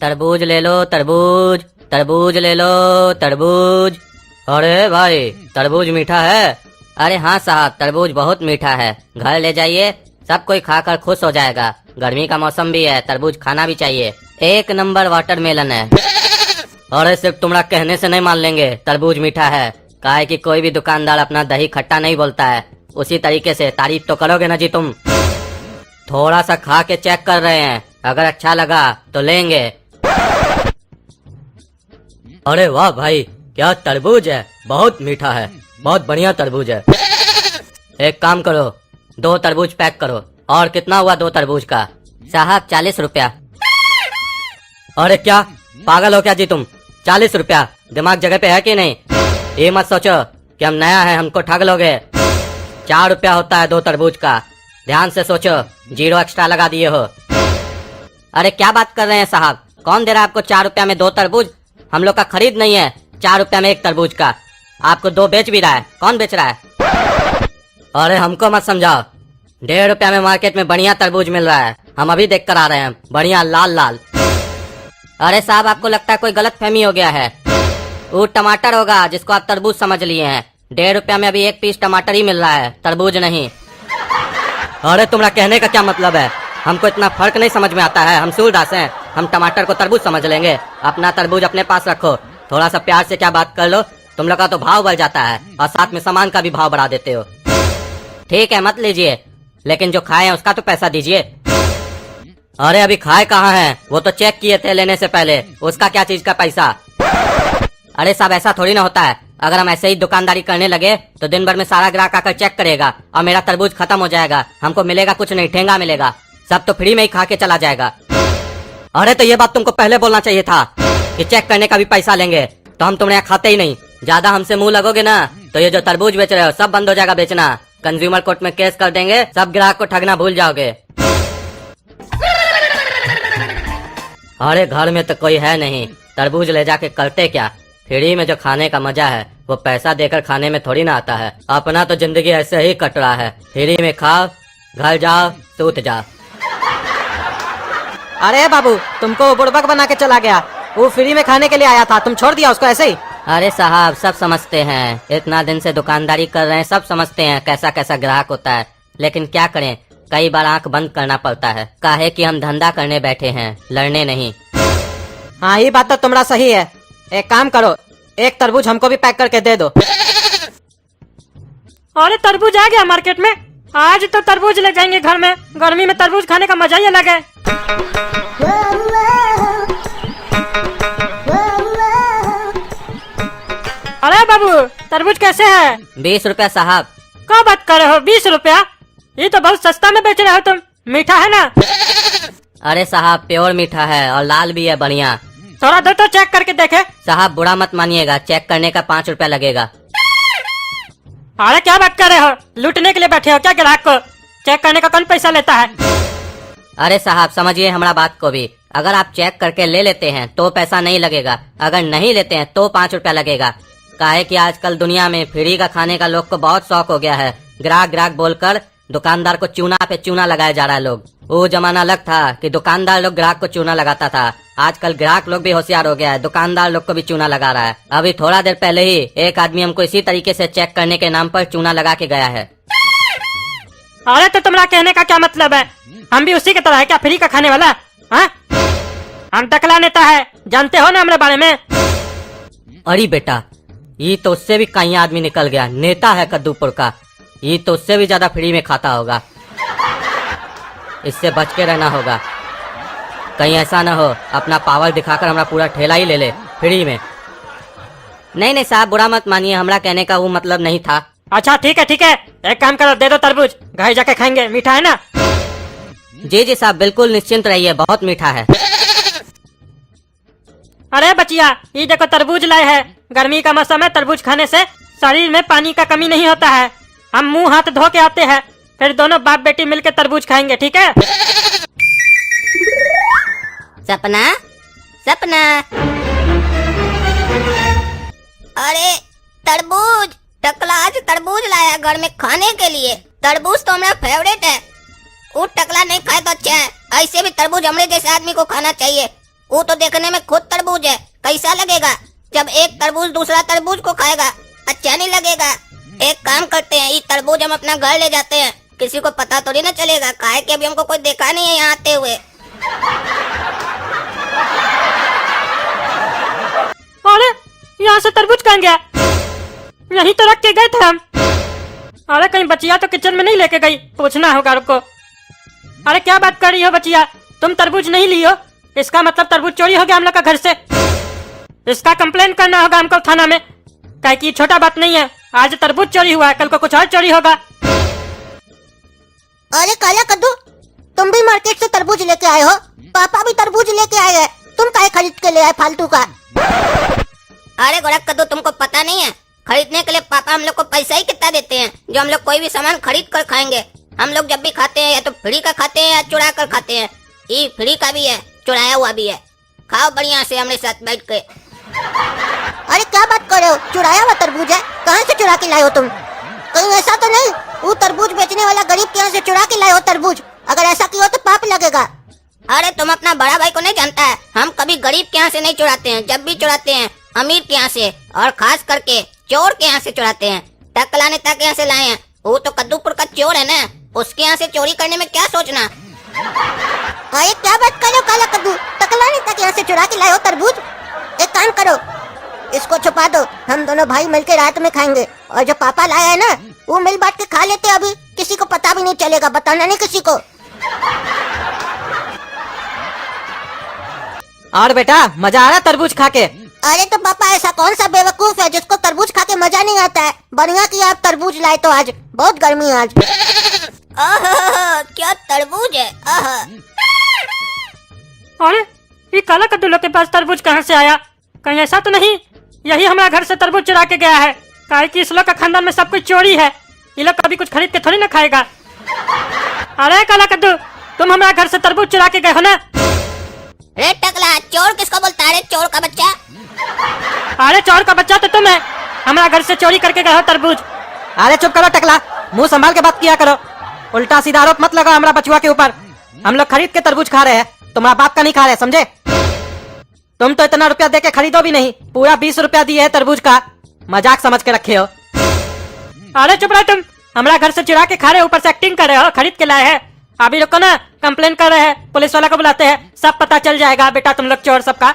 तरबूज ले लो, तरबूज, तरबूज ले लो, तरबूज। अरे भाई, तरबूज मीठा है? अरे हाँ साहब, तरबूज बहुत मीठा है, घर ले जाइए, सब कोई खाकर खुश हो जाएगा। गर्मी का मौसम भी है, तरबूज खाना भी चाहिए। एक नंबर वाटरमेलन है। अरे सिर्फ तुम्हारा कहने से नहीं मान लेंगे तरबूज मीठा है, काहे कि कोई भी दुकानदार अपना दही खट्टा नहीं बोलता है। उसी तरीके से तारीफ तो करोगे ना जी तुम। थोड़ा सा खा के चेक कर रहे हैं, अगर अच्छा लगा तो लेंगे। अरे वाह भाई, क्या तरबूज है, बहुत मीठा है, बहुत बढ़िया तरबूज है। एक काम करो, 2 तरबूज पैक करो। और कितना हुआ 2 तरबूज का? साहब 40 रुपया। अरे क्या पागल हो क्या जी तुम? 40 रुपया, दिमाग जगह पे है कि नहीं? ये मत सोचो कि हम नया है, हमको ठग लोगे। 4 रुपया होता है 2 तरबूज का, ध्यान से सोचो, 0 एक्स्ट्रा लगा दिए हो। अरे क्या बात कर रहे हैं साहब, कौन दे रहा है आपको 4 रुपया में 2 तरबूज? हम लोग का खरीद नहीं है 4 रुपया में 1 तरबूज का, आपको 2 बेच भी रहा है। कौन बेच रहा है? अरे हमको मत समझाओ, 1.5 रुपया में मार्केट में बढ़िया तरबूज मिल रहा है, हम अभी देख कर आ रहे हैं, बढ़िया लाल लाल। अरे साहब, आपको लगता है कोई गलत फहमी हो गया है, वो टमाटर होगा जिसको आप तरबूज समझ लिए हैं। 1.5 रुपया में अभी 1 पीस टमाटर ही मिल रहा है, तरबूज नहीं। अरे तुम्हारा कहने का क्या मतलब है? हमको इतना फर्क नहीं समझ में आता है, हम सूरदास हैं, हम टमाटर को तरबूज समझ लेंगे। अपना तरबूज अपने पास रखो, थोड़ा सा प्यार से क्या बात कर लो, तुम लोग का तो भाव बढ़ जाता है और साथ में सामान का भी भाव बढ़ा देते हो। ठीक है मत लीजिए, लेकिन जो खाए हैं उसका तो पैसा दीजिए। अरे अभी खाए कहाँ हैं, वो तो चेक किए थे लेने से पहले, उसका क्या चीज का पैसा? अरे साहब ऐसा थोड़ी ना होता है, अगर हम ऐसे ही दुकानदारी करने लगे तो दिन भर में सारा ग्राहक आकर चेक करेगा और मेरा तरबूज खत्म हो जाएगा, हमको मिलेगा कुछ नहीं, ठेंगा मिलेगा, सब तो फ्री में ही खा के चला जाएगा। अरे तो ये बात तुमको पहले बोलना चाहिए था कि चेक करने का भी पैसा लेंगे, तो हम तुम्हारे यहाँ खाते ही नहीं। ज्यादा हमसे मुंह लगोगे ना तो ये जो तरबूज बेच रहे हो सब बंद हो जाएगा बेचना, कंज्यूमर कोर्ट में केस कर देंगे, सब ग्राहक को ठगना भूल जाओगे। अरे घर में तो कोई है नहीं, तरबूज ले जाके करते क्या? फ्री में जो खाने का मजा है वो पैसा देकर खाने में थोड़ी ना आता है। अपना तो जिंदगी ऐसे ही कट रहा है, फ्री में खाओ, घर जाओ, सूत जाओ। अरे बाबू, तुमको बुड़बक बना के चला गया, वो फ्री में खाने के लिए आया था, तुम छोड़ दिया उसको ऐसे ही? अरे साहब सब समझते हैं, इतना दिन से दुकानदारी कर रहे हैं, सब समझते हैं कैसा कैसा ग्राहक होता है, लेकिन क्या करें, कई बार आंख बंद करना पड़ता है, काहे कि हम धंधा करने बैठे हैं, लड़ने नहीं। हाँ ये बात तो तुम्हारा सही है, एक काम करो, 1 तरबूज हमको भी पैक करके दे दो। अरे तरबूज आ गया मार्केट में, आज तो तरबूज ले जाएंगे घर में, गर्मी में तरबूज खाने का मजा ही अलग है। अरे बाबू, तरबूज कैसे है? 20 रुपया साहब। क्या बात कर रहे हो, 20 रुपया? ये तो बहुत सस्ता में बेच रहे हो तुम, मीठा है ना? अरे साहब प्योर मीठा है और लाल भी है बढ़िया। थोड़ा दो तो चेक करके देखे। साहब बुरा मत मानिएगा, चेक करने का 5 रुपया लगेगा। अरे क्या बात कर रहे हो, लूटने के लिए बैठे हो क्या ग्राहक को? चेक करने का कौन पैसा लेता है? अरे साहब समझिए हमारा बात को भी, अगर आप चेक करके ले लेते हैं तो पैसा नहीं लगेगा, अगर नहीं लेते हैं तो 5 रुपया लगेगा। काहे कि आजकल दुनिया में फ्री का खाने का लोग को बहुत शौक हो गया है, ग्राहक ग्राहक बोलकर दुकानदार को चूना पे चूना लगाया जा रहा है लोग। वो जमाना अलग था कि दुकानदार लोग ग्राहक को चूना लगाता था, आजकल ग्राहक लोग भी होशियार हो गया है, दुकानदार लोग को भी चूना लगा रहा है। अभी थोड़ा देर पहले ही एक आदमी हमको इसी तरीके से चेक करने के नाम पर चूना लगा के गया है। अरे तो तुम्हारा कहने का क्या मतलब है, हम भी उसी की तरह है क्या, फ्री का खाने वाला? हाँ? हम टकला नेता है, जानते हो ना हमारे बारे में? अरे बेटा, ये तो उससे भी कहीं आदमी निकल गया, नेता है कद्दूपुर का, ये तो उससे भी ज्यादा फ्री में खाता होगा, इससे बच के रहना होगा, कहीं ऐसा ना हो अपना पावर दिखाकर हमारा पूरा ठेला ही ले ले फ्री में। नहीं नहीं साहब बुरा मत मानिए, हमारा कहने का वो मतलब नहीं था। अच्छा ठीक है, एक काम करो, दे दो तरबूज, घर जाके खाएंगे, मीठा है ना? जी जी साहब बिल्कुल निश्चिंत रहिए, बहुत मीठा है। अरे बचिया, ये देखो तरबूज लाए हैं, गर्मी का मौसम है, तरबूज खाने से शरीर में पानी का कमी नहीं होता है। हम मुंह हाथ धो के आते हैं, फिर दोनों बाप बेटी मिलकर तरबूज खाएंगे, ठीक है? सपना सपना, अरे तरबूज, टकला आज तरबूज लाया घर में खाने के लिए। तरबूज तो हमारा फेवरेट है, वो टकला नहीं खाए तो अच्छा है, ऐसे भी तरबूज हमरे जैसे आदमी को खाना चाहिए। वो तो देखने में खुद तरबूज है, कैसा लगेगा? जब एक तरबूज दूसरा तरबूज को खाएगा अच्छा नहीं लगेगा। एक काम करते हैं, ये तरबूज हम अपना घर ले जाते हैं, किसी को पता थोड़ी ना चलेगा, काहे कि अभी हमको कोई देखा नहीं है यहाँ आते हुए। अरे यहाँ से तरबूज कहाँ गया? यहीं तो रख के गए थे हम। अरे कहीं बचिया तो किचन में नहीं लेके गई, पूछना होगा रुको। अरे क्या बात कर रही हो बचिया, तुम तरबूज नहीं ली हो, इसका मतलब तरबूज चोरी हो गया हम लोग का घर से। इसका कंप्लेन करना होगा हमको थाना में, क्या कि छोटा बात नहीं है। आज तरबूज चोरी हुआ है, कल को कुछ और चोरी होगा। अरे काला कद्दू, तुम भी मार्केट से तरबूज लेके आए हो? पापा भी तरबूज लेके आए हैं, तुम काहे खरीद के ले आए फालतू का? अरे गोरख कद्दू, तुमको पता नहीं है, खरीदने के लिए पापा हम लोग को पैसा ही कितना देते हैं जो हम लोग कोई भी सामान खरीद कर खाएंगे। हम लोग जब भी खाते हैं या तो फ्री का खाते हैं या चुरा कर खाते हैं। ये फ्री का भी है, चुराया हुआ भी है। खाओ बढ़िया से हमारे साथ बैठ के। अरे क्या बात कर रहे हो, चुराया हुआ तरबूज है? कहाँ से चुरा के लाए हो तुम? कहीं ऐसा तो नहीं वो तरबूज बेचने वाला गरीब के यहाँ से चुरा के लाए हो तरबूज? अगर ऐसा किया तो पाप लगेगा। अरे तुम अपना बड़ा भाई को नहीं जानता है, हम कभी गरीब के यहाँ से नहीं चुराते हैं, जब भी चुराते हैं अमीर के यहाँ से, और खास करके चोर के यहाँ से चुराते हैं। टकला नेता के यहाँ से लाए हैं, वो तो कद्दूपुर का चोर है ना, उसके यहाँ से चोरी करने में क्या सोचना। अरे क्या बात कर रहे हो काला कद्दू, टकला नेता के यहाँ से चुरा के लाए हो तरबूज? एक काम करो, इसको छुपा दो, हम दोनों भाई मिलकर रात में खाएंगे, और जो पापा लाया है ना वो मिल बांट के खा लेते, अभी किसी को पता भी नहीं चलेगा, बताना नहीं किसी को। और बेटा मजा आ रहा तरबूज खा के? अरे तो पापा ऐसा कौन सा बेवकूफ है जिसको तरबूज खा के मजा नहीं आता है? बढ़िया किया आप तरबूज लाए तो, आज बहुत गर्मी है आज। ओहो, क्या तरबूज है। ओहो। अरे ये काला कद्दू लोग के पास तरबूज कहाँ से आया? कहीं ऐसा तो नहीं यही हमारा घर से तरबूज चुरा के गया है? काहे कि इस लोग का खानदान में सब कुछ चोरी है, ये लोग कभी कुछ खरीद के थोड़ी ना खाएगा। अरे काला कद्दू, तुम हमारा घर से तरबूज चुरा के गए हो ना? रे टकला, चोर किसको बोलता है रे, चोर का बच्चा? अरे चोर का बच्चा तो तुम है, हमारा घर से चोरी करके गए हो तरबूज। अरे चुप करो टकला, मुंह संभाल के बात किया करो, उल्टा सीधा आरोप मत लगाओ हमारा बचुआ के ऊपर। हम लोग खरीद के तरबूज खा रहे हैं, तुम्हारा बाप का नहीं खा रहे, समझे? तुम तो इतना रुपया दे के खरीदो भी नहीं, पूरा 20 रुपया दिए है तरबूज का, मजाक समझ के रखे हो। अरे चुप रहो तुम, हमारा घर से चुरा के खा रहे हो, ऊपर से एक्टिंग कर रहे हो, खरीद के लाए हैं। अभी रुको ना, कंप्लेन कर रहे हैं, पुलिस वाला को बुलाते हैं, सब पता चल जाएगा बेटा तुम लोग चोर सबका।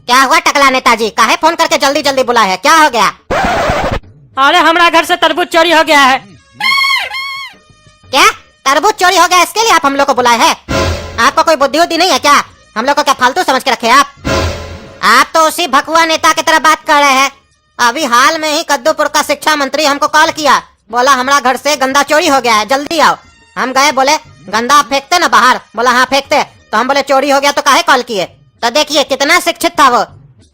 क्या हुआ टकला नेताजी, काहे फोन करके जल्दी जल्दी बुलाए है, क्या हो गया? अरे हमारा घर से तरबूज चोरी हो गया है। क्या तरबूज चोरी हो गया, इसके लिए आप हम लोग को बुलाए हैं? आपको कोई बुद्धि उद्धि नहीं है क्या? हम लोग को क्या फालतू समझ के रखे आप? आप तो उसी भकुआ नेता की तरह बात कर रहे हैं। अभी हाल में ही कद्दूपुर का शिक्षा मंत्री हमको कॉल किया, बोला हमारा घर से गंदा चोरी हो गया है, जल्दी आओ। हम गए, बोले गंदा आप फेंकते ना बाहर? बोला हाँ फेंकते। तो हम बोले चोरी हो गया तो काहे कॉल किए? तो देखिए कितना शिक्षित था वो,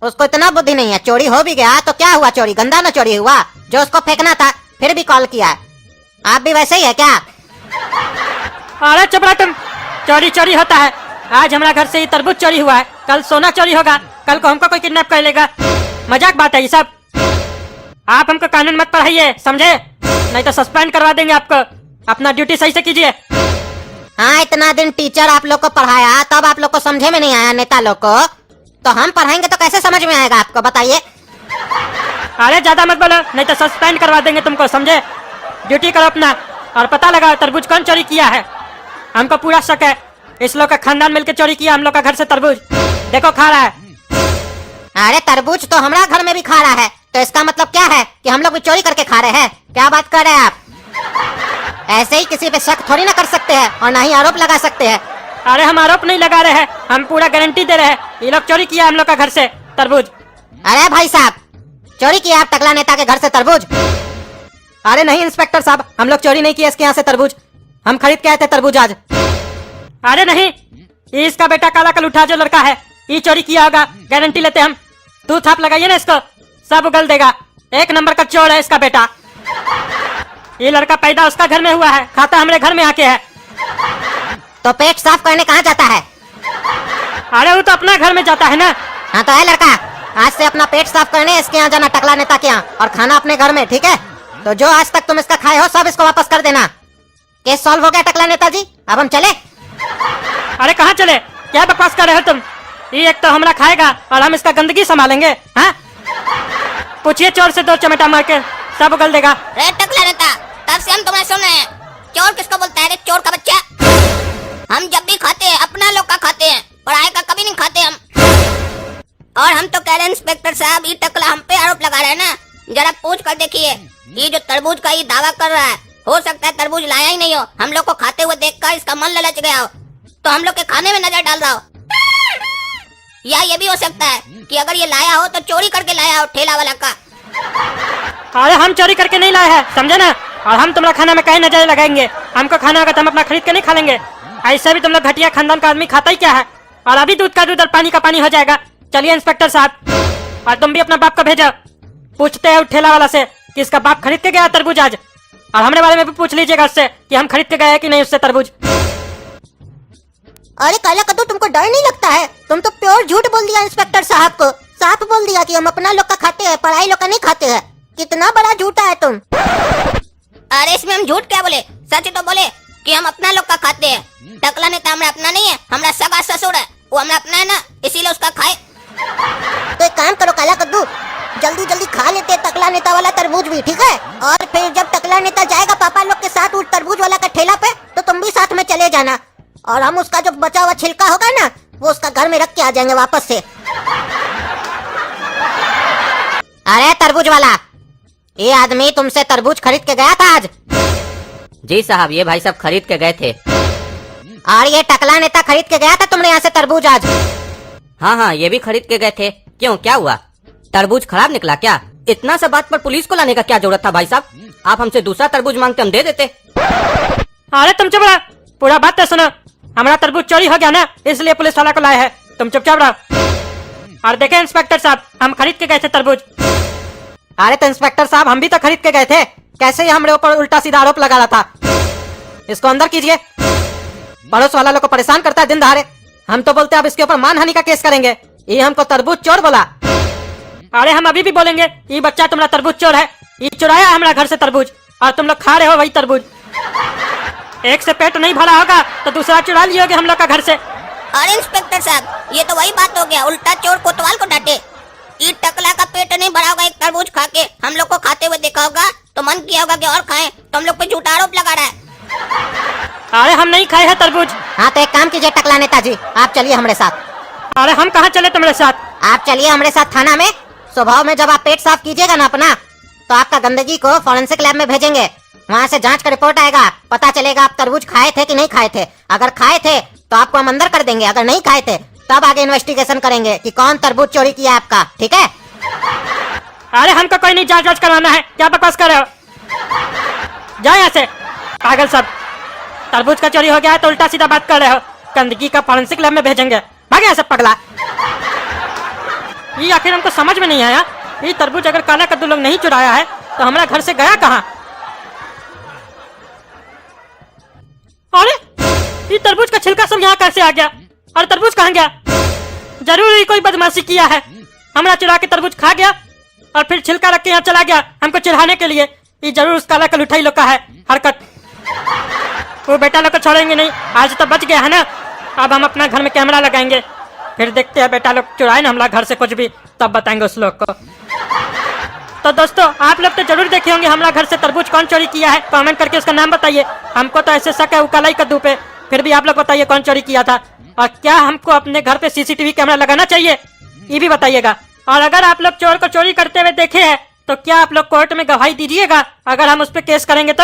उसको इतना बुद्धि नहीं है। चोरी हो भी गया तो क्या हुआ, चोरी गंदा ना चोरी हुआ, जो उसको फेंकना था फिर भी कॉल किया। आप भी वैसे ही है क्या? अरे चुप रहो तुम, चोरी चोरी होता है। आज हमारा घर से ही तरबूज चोरी हुआ है, कल सोना चोरी होगा, कल को हमको कोई किडनैप कर लेगा। मजाक बात है ये सब। आप हमको कानून मत पढ़ाइए, समझे? नहीं तो सस्पेंड करवा देंगे आपको। अपना ड्यूटी सही से कीजिए। हाँ, इतना दिन टीचर आप लोग को पढ़ाया, तब आप लोग को समझे में नहीं आया नेता लोग को, तो हम पढ़ाएंगे तो कैसे समझ में आएगा आपको, बताइए? अरे ज्यादा मत बोलो, नहीं तो सस्पेंड करवा देंगे तुमको, समझे? ड्यूटी करो अपना, और पता लगाओ तरबूज कौन चोरी किया है। हमको पूरा शक है, इस लोग का खानदान मिलकर चोरी किया हम लोग का घर से तरबूज। देखो खा रहा है। अरे तरबूज तो हमारा घर में भी खा रहा है, तो इसका मतलब क्या है कि हम लोग भी चोरी करके खा रहे हैं? क्या बात कर रहे हैं आप? ऐसे ही किसी पे शक थोड़ी ना कर सकते हैं, और ना ही आरोप लगा सकते हैं। अरे हम आरोप नहीं लगा रहे हैं, हम पूरा गारंटी दे रहे हैं, ये लोग चोरी किया हम लोग का घर से तरबूज। अरे भाई साहब, चोरी किया आप टकला नेता के घर से तरबूज? अरे नहीं इंस्पेक्टर साहब, हम लोग चोरी नहीं किए इसके यहाँ से तरबूज, हम खरीद के आए थे तरबूज आज। अरे नहीं, ये इसका बेटा काला कलूठा जो लड़का है, ये चोरी किया होगा, गारंटी लेते हम। तू थाप लगाइए ना इसको, सब उगल देगा। एक नंबर का चोर है इसका बेटा। ये लड़का पैदा उसका घर में हुआ है, खाता हमारे घर में आके है। तो पेट साफ करने कहाँ जाता है? अरे वो तो अपना घर में जाता है ना। हाँ तो है लड़का, आज से अपना पेट साफ करने इसके यहाँ जाना, टकला नेता के यहाँ, और खाना अपने घर में, ठीक है? तो जो आज तक तुम इसका खाए हो सब इसको वापस कर देना। केस सॉल्व हो गया टकला नेताजी, अब हम चले। अरे कहाँ चले, क्या बकवास कर रहे हो तुम? ये एक तो हमरा खाएगा और हम इसका गंदगी संभालेंगे। हाँ, पूछिए चोर से 2 चमेटा मार के सब उगल देगा। रे टकला नेता, तब से हम तुम्हें सुन रहे हैं। चोर किसको बोलता है रे, चोर का बच्चा? हम जब भी खाते हैं अपना लोग का खाते हैं, पराये का कभी नहीं खाते हम। और हम तो कह रहे हैं इंस्पेक्टर साहब, ये टकला हम पे आरोप लगा रहे हैं ना, जरा पूछ कर देखिए। ये जो तरबूज का ये दावा कर रहा है, हो सकता है तरबूज लाया ही नहीं हो, हम लोग को खाते हुए देखकर इसका मन ललच गया हो, तो हम लोग के खाने में नजर डाल रहा हो। या ये भी हो सकता है कि अगर ये लाया हो तो चोरी करके लाया हो ठेला वाला का। अरे हम चोरी करके नहीं लाए हैं, समझे ना? और हम तुम्हारा खाना में कहीं नजर लगाएंगे? हमको खाना होगा तो हम अपना खरीद के नहीं खा लेंगे। ऐसे भी तुम लोग घटिया खानदान का आदमी खाता ही क्या है? और अभी दूध का दूध और पानी का पानी हो जाएगा। चलिए इंस्पेक्टर साहब, और तुम भी अपना बाप को भेजो, पूछते हैं ठेला वाला से कि इसका बाप खरीद के गया तरबूज आज। और हमारे बारे में भी पूछ लीजिएगा उससे कि हम खरीद के गए हैं कि नहीं उससे तरबूज। अरे काला कद्दू, तुमको डर नहीं लगता है? तुम तो प्योर झूठ बोल दिया इंस्पेक्टर साहब को। साफ बोल दिया कि हम अपना लोग का खाते हैं, पराई लोग का नहीं खाते हैं। कितना बड़ा झूठा है तुम। अरे इसमें हम झूठ क्या बोले, सच तो बोले कि हम अपना लोग का खाते हैं। टकला नेता हमारा अपना नहीं है, हमारा सगा ससुर है, वो हमारा अपना है ना, इसीलिए उसका खाए। तो एक काम करो काला कद्दू, जल्दी जल्दी खा लेते टकला नेता वाला तरबूज भी, ठीक है? और फिर जब टकला नेता जाएगा पापा लोग के साथ उस तरबूज वाला का ठेला पे, तो तुम भी साथ में चले जाना। और हम उसका जो बचा हुआ छिलका होगा ना, वो उसका घर में रख के आ जाएंगे वापस से। अरे तरबूज वाला, ये आदमी तुमसे तरबूज खरीद के गया था आज? जी साहब, ये भाई साहब खरीद के गए थे। और ये टकला नेता खरीद के गया था तुमने यहाँ से तरबूज आज? हाँ हाँ, ये भी खरीद के गए थे। क्यों, क्या हुआ? तरबूज खराब निकला क्या? इतना सा बात पर पुलिस को लाने का क्या जरूरत था भाई साहब? आप हमसे दूसरा तरबूज मांगते, हम दे देते। अरे तुम चुप रहो, पूरा बात तो सुनो। हमारा तरबूज चोरी हो गया ना, इसलिए पुलिस वाला को लाए हैं। तुम चुपचाप रहो। और देखे इंस्पेक्टर साहब, हम खरीद के गए थे तरबूज। अरे तो इंस्पेक्टर साहब, हम भी तो खरीद के गए थे। कैसे ये हमारे ऊपर उल्टा सीधा आरोप लगा रहा था? इसको अंदर कीजिए। पड़ोस वाला लोग को परेशान करता है दिन दहाड़े। हम तो बोलते अब इसके ऊपर मानहानि का केस करेंगे। ये हमको तरबूज चोर बोला। अरे हम अभी भी बोलेंगे, ये बच्चा तुम्हारा तरबूज चोर है, ये चुराया है हमारा घर से तरबूज, और तुम लोग खा रहे हो वही तरबूज। एक से पेट नहीं भरा होगा तो दूसरा चुरा लियोगे हम लोग का घर से। अरे इंस्पेक्टर साहब, ये तो वही बात हो गया, उल्टा चोर कोतवाल को डांटे। ये टकला का पेट नहीं भरा होगा एक तरबूज खा के, हम लोग को खाते हुए देखा होगा तो मन किया होगा कि और खाएं, तो हम लोग पे झूठा आरोप लगा रहा है। अरे हम नहीं खाए हैं तरबूज। हाँ तो एक काम कीजिए टकला नेताजी, आप चलिए हमारे साथ। अरे हम कहाँ चले तुम्हारे साथ? आप चलिए हमारे साथ थाना में। सुबह में जब आप पेट साफ कीजिएगा ना अपना, तो आपका गंदगी को फॉरेंसिक लैब में भेजेंगे। वहाँ से जांच का रिपोर्ट आएगा, पता चलेगा आप तरबूज खाए थे कि नहीं खाए थे। अगर खाए थे तो आपको हम अंदर कर देंगे, अगर नहीं खाए थे तब आगे इन्वेस्टिगेशन करेंगे कि कौन तरबूज चोरी किया आपका, ठीक है? अरे हमको कोई नहीं जांच करवाना है, क्या बकवास कर रहे हो? जाओ यहाँ से पागल सब। तरबूज का चोरी हो गया है तो उल्टा सीधा बात कर रहे हो। गंदगी का फॉरेंसिक लैब में भेजेंगे, भाग यहाँ से पगला। ये आखिर हमको समझ में नहीं आया, ये तरबूज अगर काला कद्दू लोग नहीं चुराया है तो हमारा घर से गया कहाँ? अरे ये तरबूज का छिलका सब यहाँ कैसे आ गया? और तरबूज कहाँ गया? जरूर ही कोई बदमाशी किया है, हमारा चुरा के तरबूज खा गया और फिर छिलका रख के यहाँ चला गया हमको चिढ़ाने के लिए। ये जरूर उस काला कलुठाई लोग का है हरकत। वो बेटा लोग को छोड़ेंगे नहीं, आज तो बच गया है ना। अब हम अपना घर में कैमरा लगाएंगे, फिर देखते हैं बेटा लोग चुराए ना हमारा घर से कुछ भी, तब बताएंगे उस लोग को। तो दोस्तों, आप लोग तो जरूर देखे होंगे हमारा घर से तरबूज कौन चोरी किया है। कमेंट करके उसका नाम बताइए। हमको तो ऐसे शक है काला कद्दू पे, फिर भी आप लोग बताइए कौन चोरी किया था। और क्या हमको अपने घर पे सीसीटीवी कैमरा लगाना चाहिए, ये भी बताइएगा। और अगर आप लोग चोर को चोरी करते हुए देखे हैं तो क्या आप लोग कोर्ट में गवाही दीजिएगा? अगर हम उस पर केस करेंगे तो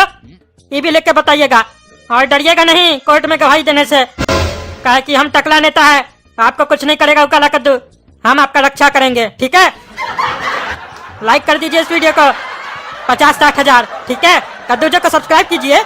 ये भी लिख के बताइएगा। और डरिएगा नहीं कोर्ट में गवाही देने से, कहे कि हम टकला नेता है, आपको कुछ नहीं करेगा काला कद्दू, हम आपका रक्षा करेंगे, ठीक है? लाइक कर दीजिए इस वीडियो को 50-60 हजार, ठीक है? कद्दूजो को सब्सक्राइब कीजिए।